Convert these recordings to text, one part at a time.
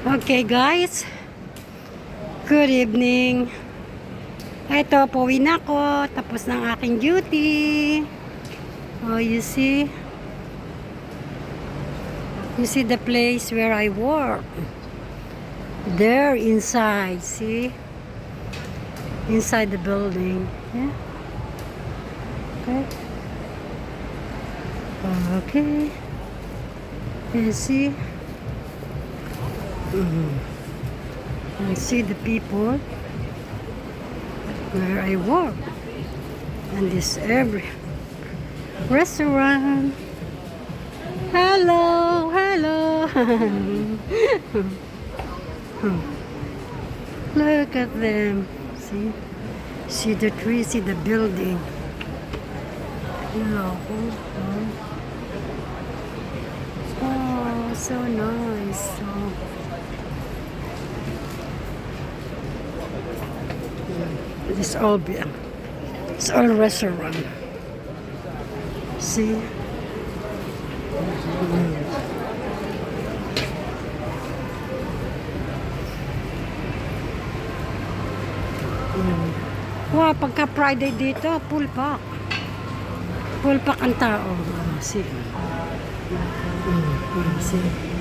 Okay guys, good evening. Ito, pauwi na ako. Tapos ng aking duty. Oh, you see? You see the place where I work. There inside, see? Inside the building. Yeah. Okay. Okay. You see? You see the people where I work. And this every restaurant. Hello, hello. Look at them. See the tree, see the building. Hello. Oh, so nice. It's all restaurant. See? Wow, pagka Friday dito, full pack. Full pack ang tao. See? See?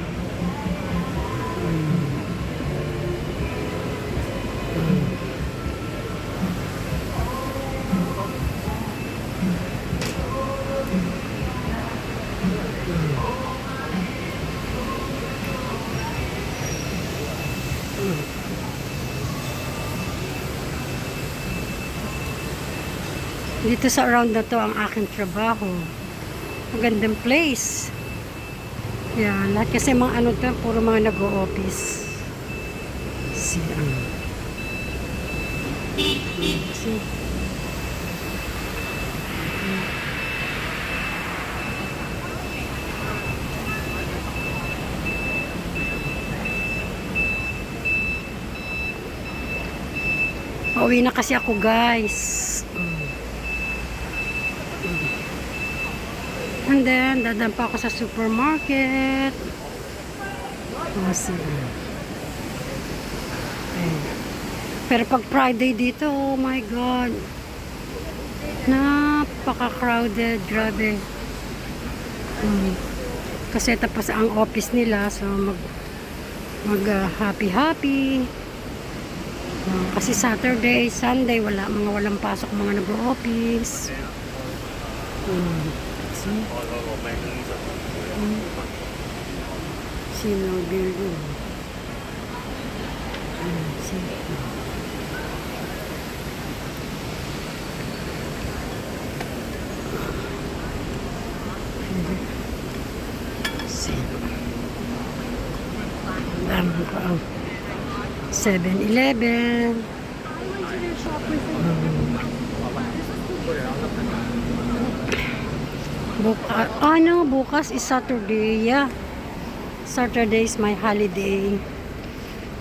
Dito sa around na to ang aking trabaho. Magandang place. Yan, lahat kasi mga ano to, puro mga nag-o-office. See. Pauwi na kasi ako, guys. And then, dadaan pa ako sa supermarket. Pero pag Friday dito, oh my God. Napaka-crowded, grabe. Kasi tapos ang office nila, so happy-happy. Kasi Saturday, Sunday, walang pasok mga nag-office. Sino building? Dami ko ang 7-Eleven. Bukas is Saturday. Yeah. Saturday is my holiday.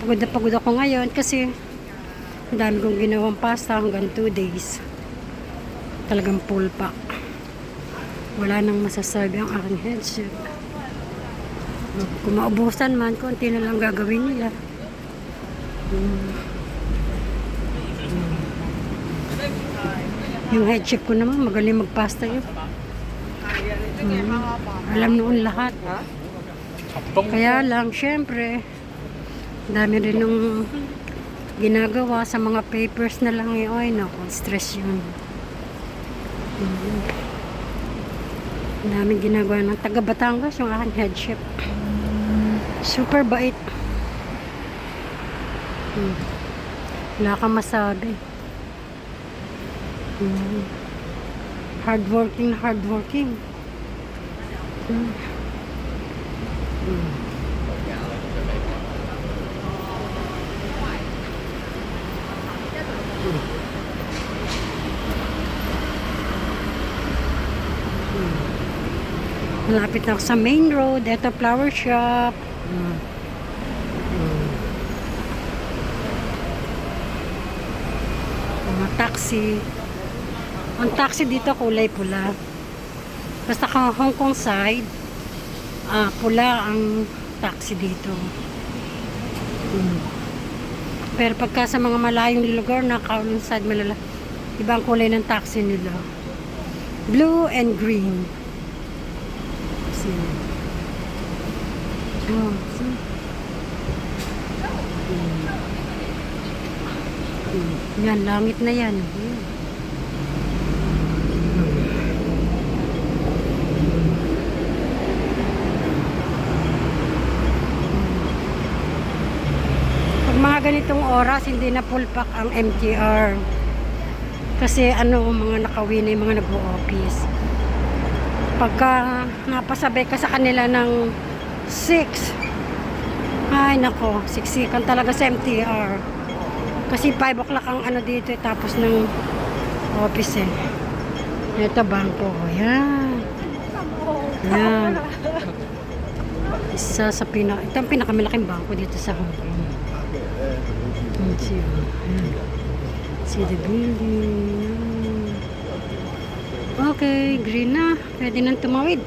Pagod na pagod ako ngayon kasi ang dami kong ginawang pasta hanggang 2 days. Talagang full pack. Wala nang masasabi ang aking headset. Kung maubusan man, konti na lang gagawin nila. Yung head chef ko naman, magaling magpasta yun. Alam noon lahat. Kaya lang, syempre, dami rin nung ginagawa sa mga papers na lang yun. Ay, naku, stress yun. Daming ginagawa ng taga Batangas, yung aking head chef. Super bait. Wala kang masabi. Hardworking. Malapit na ako sa main road. Ito flower shop. Mga taxi. Ang taxi dito kulay pula. Basta kang Hong Kong side, pula ang taxi dito. Mm. Pero pagka sa mga malayong lugar na Kowloon side, ibang kulay ng taxi nila. Blue and green. See. Oh, see. Yan, langit na yan. Pag mga ganitong oras, hindi na full pack ang MTR. Kasi mga nakauwi na yung mga nag-o-office. Pagka napasabay ka sa kanila ng 6, ay nako, siksikan talaga sa MTR. Kasi 5 o'clock ang dito, tapos ng office eh. Ito bangko. Yan. Yan. Ito ang pinakamalaking bangko dito sa Hong Kong. See the building. Okay, green na. Pwede nang tumawid.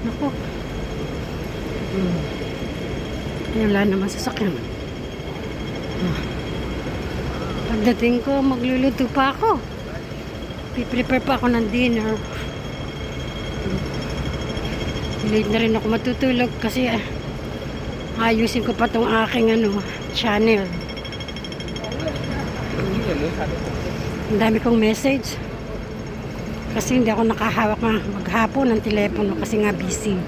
Nako. Wala naman sasakyan. Pagdating ko, magluluto pa ako. Piprepare pa ako ng dinner. Late na rin ako matutulog kasi ayusin ko pa tong aking channel. Ang dami kong message. Kasi hindi ako nakahawak maghapon ng telepono kasi nga busy.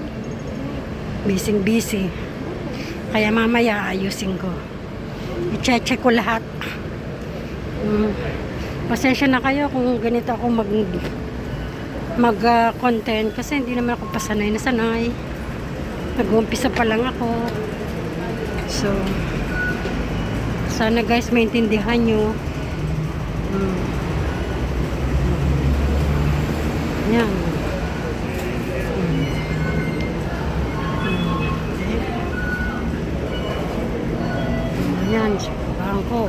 Busy. Kaya mamaya ayusin ko. I-check ko lahat. Pasensya na kayo kung ganito ako mag-content kasi hindi naman ako pasanay na sanay. Nag-uumpisa pa lang ako. So, sana guys maintindihan nyo. Yan. Yan, bangko.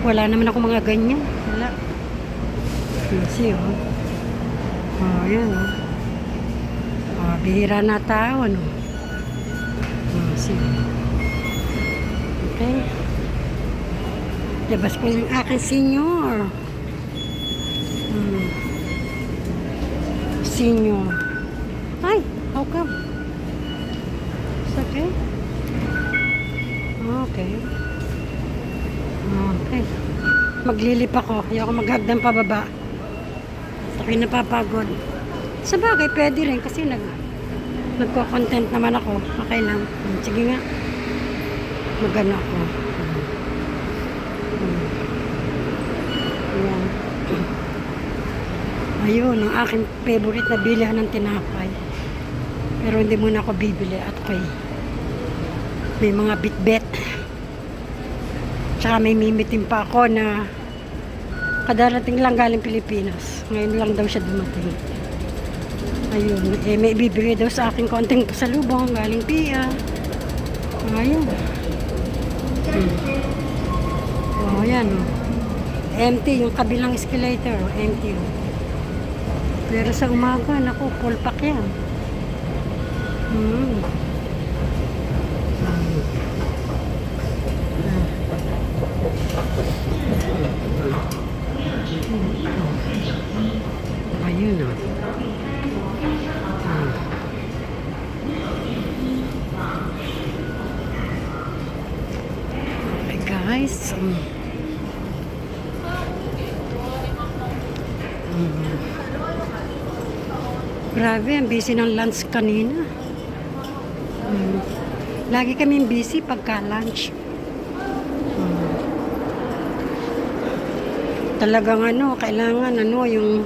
Wala naman ako mga ganyan. Wala. See, oh. Oh, yan, oh. Oh, bihira na tao, see. Okay. Labas ko yung aking senior. Senior. Ay, how come? It's okay? Okay. Okay. Maglilip ako. Ayoko maghagdan pababa. Ako'y napapagod. Sa bagay, pwede rin kasi nagko-content naman ako. Okay lang. Sige nga. Magano ako. Ayan. Ayun, ang aking favorite na bilihan ng tinapay. Pero hindi muna ako bibili at may mga bitbet. Tsaka may mimitin pa ako na kadarating lang galing Pilipinas. Ngayon lang daw siya dumating. Ayun, may ibibigay daw sa akin konting pasalubong galing Pia. Ayun. Oh, yan. Empty yung kabilang escalator. Empty. Pero sa umaga, naku, full pack yan. Ayun o. Okay guys. Grabe, ang busy ng lunch kanina. Lagi kaming busy pagka lunch. Talagang kailangan yung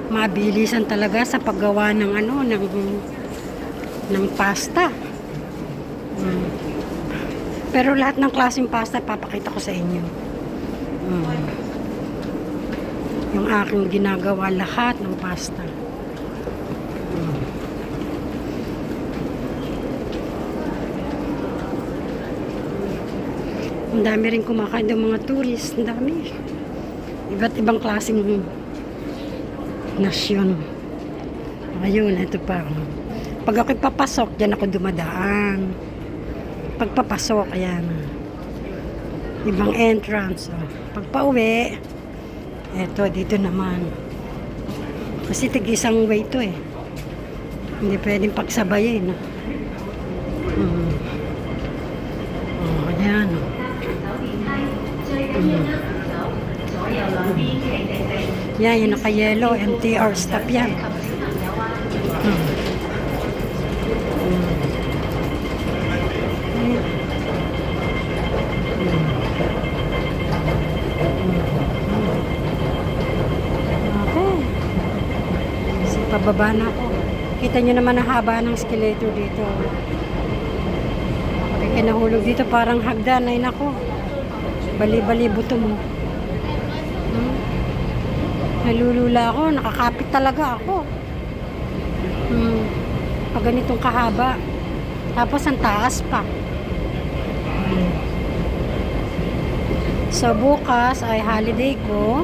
mabilisan talaga sa paggawa ng ng pasta. Pero lahat ng klaseng pasta papakita ko sa inyo. Yung aking ginagawa lahat ng pasta. Ang dami rin kumakain ng mga tourist. Ang dami. Iba't ibang klaseng nasyon. Ayun, ito pa. Pag ako'y papasok, dyan ako dumadaan. Pagpapasok, ayan. Ibang entrance. Oh. Pag pauwi, eto, dito naman. Kasi tig-isang way to eh. Hindi pwedeng pagsabayin. Oh, ayan. Yan, yung naka-yellow. MTR stop yan. Okay. So, pababa na ako. Kita nyo naman ang haba ng escalator dito. Okay, kinahulog dito parang hagdan. Ay nako. Bali-bali buto mo. Nalulula ako. Nakakapit talaga ako. Pag ganitong kahaba. Tapos ang taas pa. So bukas ay holiday ko.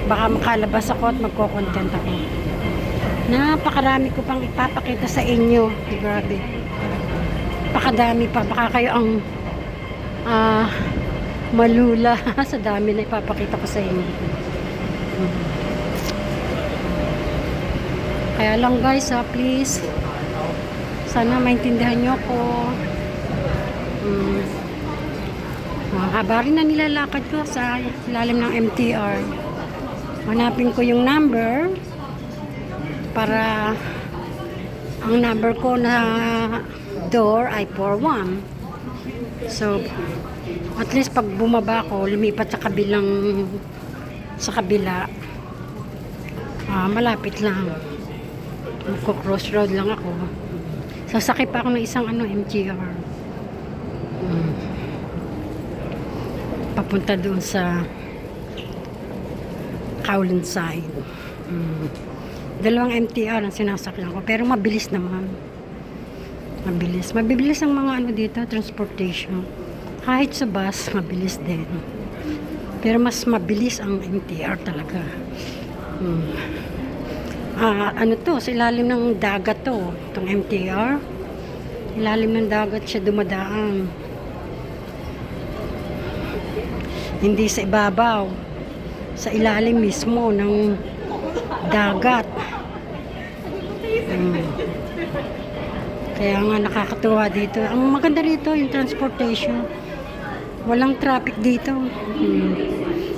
Baka makalabas ako at magko-content ako. Napakarami ko pang ipapakita sa inyo. Grabe. Napakadami pa. Baka kayo ang malula sa dami na ipapakita ko sa inyo. Kaya lang guys, please. Sana maintindihan nyo ko. Haba rin na nilalakad ko sa ilalim ng MTR. Hanapin ko yung number para ang number ko na door ay 41. So, at least pag bumaba ko, lumipat sa kabila. Malapit lang. Magko-crossroad lang ako. Sasakay pa ako ng isang MTR. Papunta doon sa Kowloon side. Dalawang MTR ang sinasakyan ko. Pero mabilis naman. Mabilis. Mabibilis ang mga dito, transportation. Kahit sa bus, mabilis din. Pero mas mabilis ang MTR talaga. Sa ilalim ng dagat to. Itong MTR. Ilalim ng dagat siya dumadaan. Hindi sa ibabaw. Sa ilalim mismo ng dagat. Kaya nga nakakatuwa dito. Ang maganda dito yung transportation. Walang traffic dito.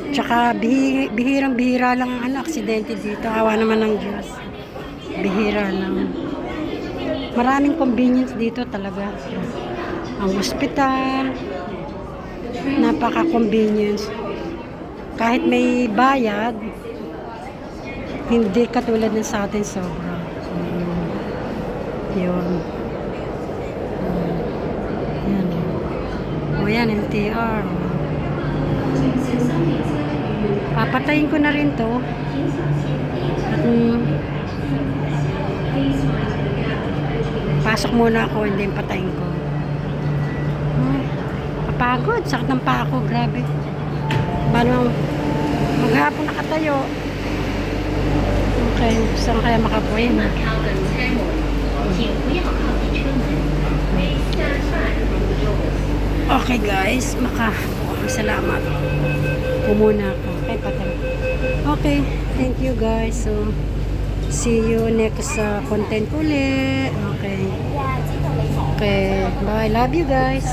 Tsaka bihirang-bihira lang ang aksidente dito. Awa naman ng Diyos. Bihira lang. Maraming convenience dito talaga. Ang hospital, napaka-convenience. Kahit may bayad, hindi katulad ng sa atin sobra. Yun. Yan. O yan, MTR. Papatayin ko na rin to. At pasok muna ako, hindi yung patayin ko. Kapagod, sakit ng paa ko, grabe. Paano maghapon nakatayo. Okay, saan kaya makabuhay na? Okay guys, salamat. Pumuna ako. Okay, thank you guys. So, see you next content ulit. Okay. Okay, bye. Love you guys.